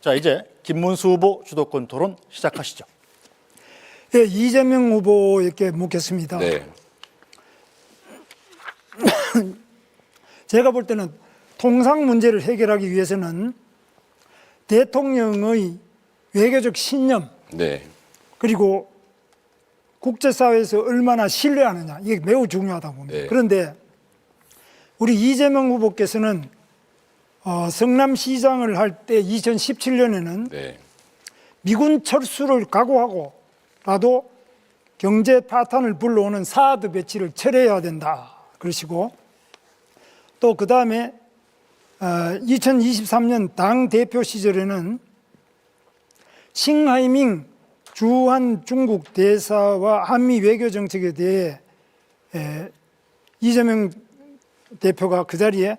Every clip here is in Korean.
자, 이제 김문수 후보 주도권 토론 시작하시죠. 네, 이재명 후보에게 묻겠습니다. 네. 제가 볼 때는 통상 문제를 해결하기 위해서는 대통령의 외교적 신념, 네. 그리고 국제사회에서 얼마나 신뢰하느냐, 이게 매우 중요하다고 봅니다. 네. 그런데 우리 이재명 후보께서는 성남시장을 할 때 2017년에는 네. 미군 철수를 각오하고라도 경제 파탄을 불러오는 사드 배치를 철회해야 된다 그러시고, 또 그 다음에 2023년 당대표 시절에는 싱하이밍 주한 중국 대사와 한미 외교 정책에 대해 이재명 대표가 그 자리에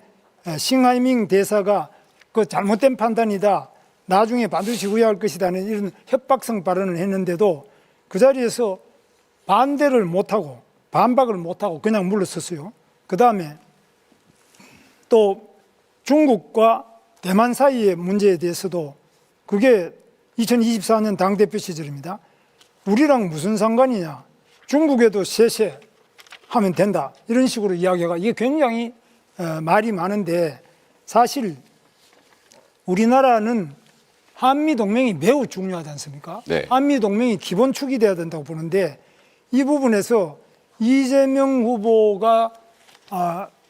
싱하이밍 대사가 그 잘못된 판단이다, 나중에 반드시 후회할 것이다는 이런 협박성 발언을 했는데도 그 자리에서 반대를 못하고 반박을 못하고 그냥 물러섰어요. 그 다음에 또 중국과 대만 사이의 문제에 대해서도, 그게 2024년 당대표 시절입니다. 우리랑 무슨 상관이냐, 중국에도 쎄쎄 하면 된다, 이런 식으로 이야기가, 이게 굉장히 말이 많은데, 사실 우리나라는 한미동맹이 매우 중요하지 않습니까? 네. 한미동맹이 기본축이 돼야 된다고 보는데, 이 부분에서 이재명 후보가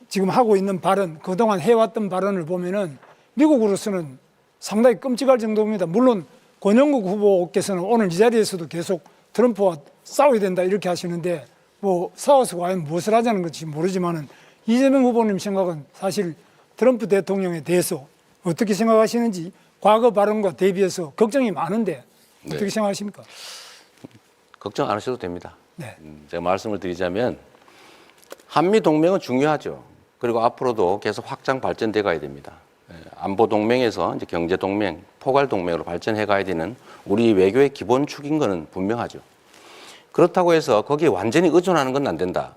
지금 하고 있는 발언, 그동안 해왔던 발언을 보면은 미국으로서는 상당히 끔찍할 정도입니다. 물론 권영국 후보께서는 오늘 이 자리에서도 계속 트럼프와 싸워야 된다 이렇게 하시는데, 뭐 싸워서 과연 무엇을 하자는 건지 모르지만은 이재명 후보님 생각은 사실 트럼프 대통령에 대해서 어떻게 생각하시는지, 과거 발언과 대비해서 걱정이 많은데 어떻게 네. 생각하십니까? 걱정 안 하셔도 됩니다. 네. 제가 말씀을 드리자면 한미 동맹은 중요하죠. 그리고 앞으로도 계속 확장 발전돼 가야 됩니다. 안보 동맹에서 이제 경제 동맹, 포괄 동맹으로 발전해 가야 되는 우리 외교의 기본축인 것은 분명하죠. 그렇다고 해서 거기에 완전히 의존하는 건 안 된다.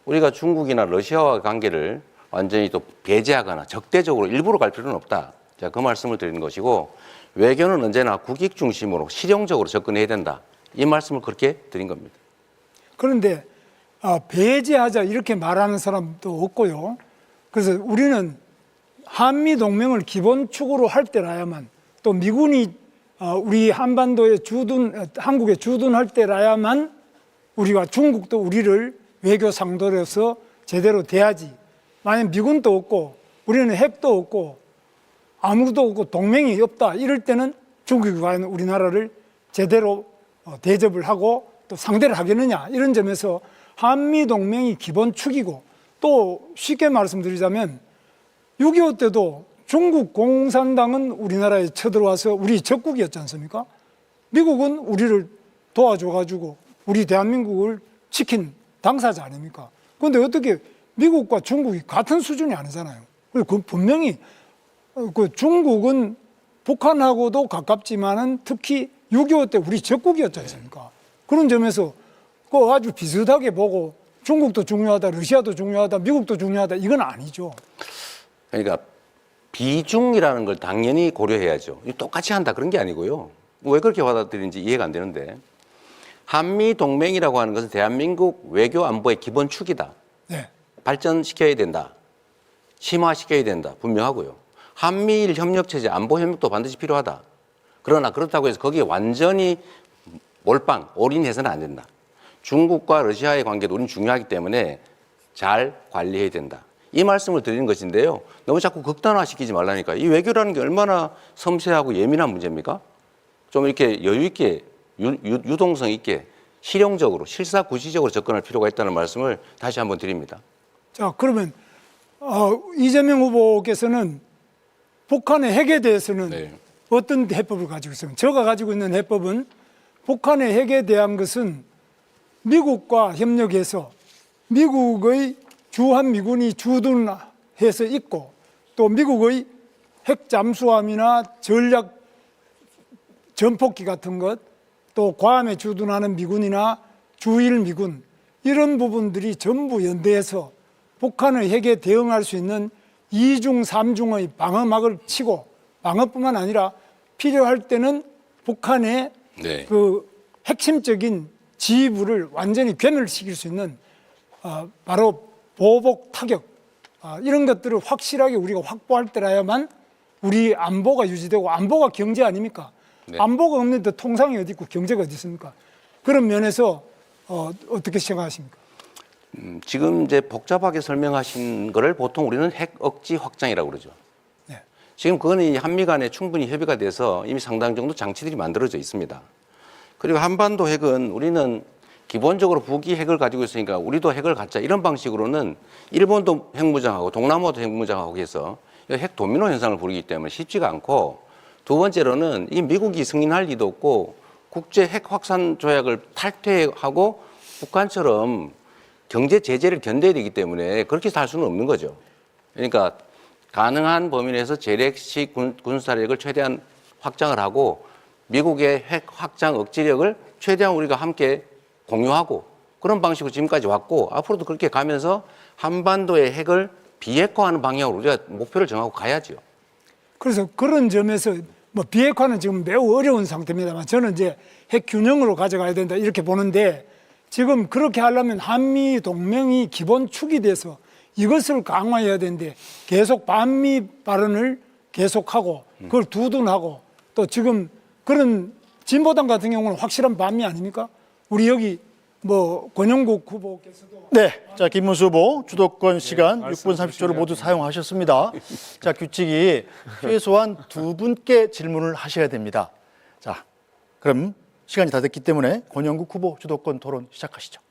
우리가 중국이나 러시아와 관계를 완전히 또 배제하거나 적대적으로 일부러 갈 필요는 없다. 제가 그 말씀을 드리는 것이고, 외교는 언제나 국익 중심으로 실용적으로 접근해야 된다. 이 말씀을 그렇게 드린 겁니다. 그런데 배제하자 이렇게 말하는 사람도 없고요. 그래서 우리는 한미 동맹을 기본축으로 할 때라야만, 또 미군이 우리 한반도에 한국에 주둔할 때라야만 우리가, 중국도 우리를 외교 상도로서 제대로 대하지. 만약 미군도 없고 우리는 핵도 없고 아무도 없고 동맹이 없다, 이럴 때는 중국이 과연 우리나라를 제대로 대접을 하고 또 상대를 하겠느냐, 이런 점에서 한미 동맹이 기본축이고, 또 쉽게 말씀드리자면 6.25 때도 중국 공산당은 우리나라에 쳐들어와서 우리 적국이었지 않습니까? 미국은 우리를 도와줘가지고 우리 대한민국을 지킨 당사자 아닙니까? 그런데 어떻게 미국과 중국이 같은 수준이 아니잖아요. 그리고 분명히 그 중국은 북한하고도 가깝지만은 특히 6.25 때 우리 적국이었지 않습니까? 그런 점에서 그 아주 비슷하게 보고 중국도 중요하다, 러시아도 중요하다, 미국도 중요하다, 이건 아니죠. 그러니까 비중이라는 걸 당연히 고려해야죠. 똑같이 한다 그런 게 아니고요. 왜 그렇게 받아들이는지 이해가 안 되는데, 한미 동맹이라고 하는 것은 대한민국 외교 안보의 기본축이다. 네. 발전시켜야 된다. 심화시켜야 된다. 분명하고요. 한미일 협력체제, 안보 협력도 반드시 필요하다. 그러나 그렇다고 해서 거기에 완전히 몰빵, 올인해서는 안 된다. 중국과 러시아의 관계도 우리는 중요하기 때문에 잘 관리해야 된다. 이 말씀을 드리는 것인데요. 너무 자꾸 극단화시키지 말라니까. 이 외교라는 게 얼마나 섬세하고 예민한 문제입니까? 좀 이렇게 여유 있게, 유동성 있게, 실용적으로, 실사구시적으로 접근할 필요가 있다는 말씀을 다시 한번 드립니다. 자, 그러면 이재명 후보께서는 북한의 핵에 대해서는 네. 어떤 해법을 가지고 있습니까? 제가 가지고 있는 해법은, 북한의 핵에 대한 것은 미국과 협력해서 미국의 주한미군이 주둔해서 있고, 또 미국의 핵 잠수함이나 전략 전폭기 같은 것, 또 괌에 주둔하는 미군이나 주일 미군, 이런 부분들이 전부 연대해서 북한의 핵에 대응할 수 있는 2중, 3중의 방어막을 치고, 방어뿐만 아니라 필요할 때는 북한의 네. 그 핵심적인 지휘부를 완전히 괴멸시킬 수 있는 바로 보복 타격 이런 것들을 확실하게 우리가 확보할 때라야만 우리 안보가 유지되고 안보가 경제 아닙니까? 네. 안보가 없는데 통상이 어디 있고 경제가 어디 있습니까? 그런 면에서 어떻게 생각하십니까? 지금 이제 복잡하게 설명하신 거를 보통 우리는 핵 억지 확장이라고 그러죠. 네. 지금 그거는 한미 간에 충분히 협의가 돼서 이미 상당 정도 장치들이 만들어져 있습니다. 그리고 한반도 핵은 우리는 기본적으로 북이 핵을 가지고 있으니까 우리도 핵을 갖자 이런 방식으로는 일본도 핵무장하고 동남아도 핵무장하고 해서 핵 도미노 현상을 부르기 때문에 쉽지가 않고 두 번째로는 이 미국이 승인할 리도 없고 국제 핵 확산 조약을 탈퇴하고 북한처럼 경제 제재를 견뎌야 되기 때문에 그렇게 살 수는 없는 거죠. 그러니까 가능한 범위 내에서 재래식 군사력을 최대한 확장을 하고 미국의 핵 확장 억지력을 최대한 우리가 함께 공유하고 그런 방식으로 지금까지 왔고 앞으로도 그렇게 가면서 한반도의 핵을 비핵화하는 방향으로 우리가 목표를 정하고 가야죠. 그래서 그런 점에서 뭐 비핵화는 지금 매우 어려운 상태입니다만 저는 이제 핵 균형으로 가져가야 된다 이렇게 보는데 지금 그렇게 하려면 한미 동맹이 기본 축이 돼서 이것을 강화해야 되는데 계속 반미 발언을 계속하고 그걸 두둔하고 또 지금 그런 진보당 같은 경우는 확실한 반미 아닙니까? 우리 여기 뭐 권영국 후보께서도 네, 자 김문수 후보 주도권 시간 6분 30초를 모두 사용하셨습니다. 자 규칙이 최소한 두 분께 질문을 하셔야 됩니다. 자 그럼 시간이 다 됐기 때문에 권영국 후보 주도권 토론 시작하시죠.